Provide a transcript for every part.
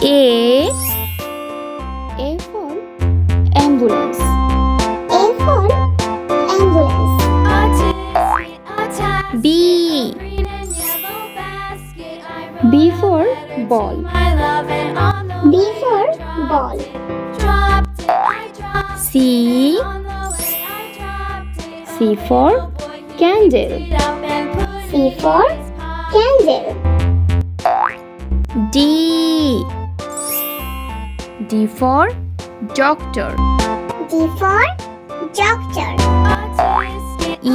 A for ambulance. A for ambulance. B for ball. B for ball. C for candle. C for candle. D for doctor. D for doctor. E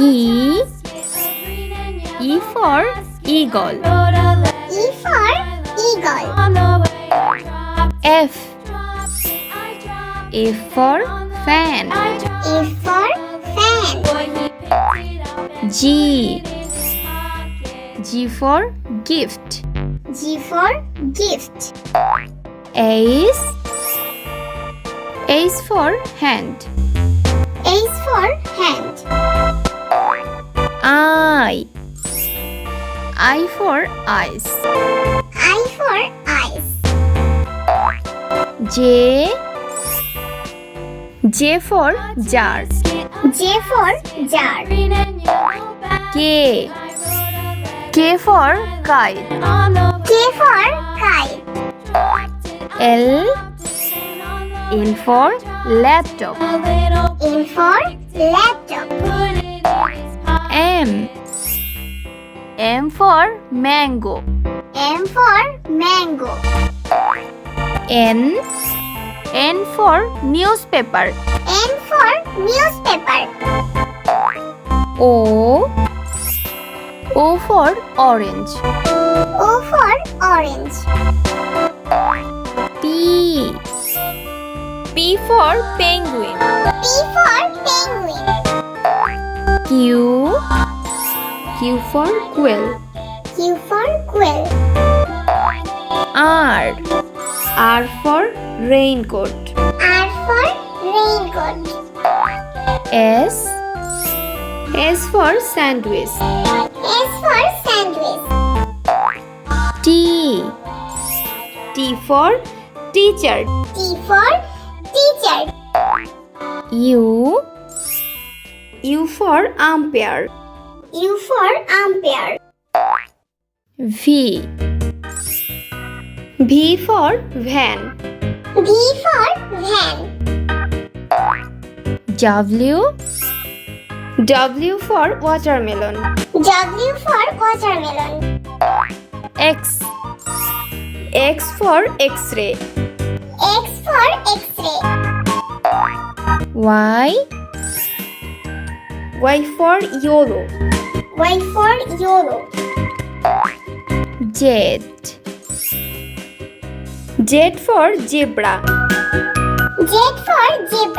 for eagle. E for eagle. F for fan. F for fan. G for gift. G for gift. H for hand. H for hand. I for eyes. I for eyes. J for jar. J for jar. K for kite. K for kite. L for laptop. L for laptop. M for mango. M for mango. N for newspaper. N for newspaper. O for orange. O for orange. P for penguin. P for penguin. Q for quill. Q for quill. R for raincoat. R for raincoat. S for sandwich. S for sandwich. T for teacher. T for teacher. U for umpire. U for umpire. V for van. V for van. W for watermelon. W for watermelon. X for x-ray. X for x-ray. Y for yellow. Y for yellow. Z for zebra. Z for zebra.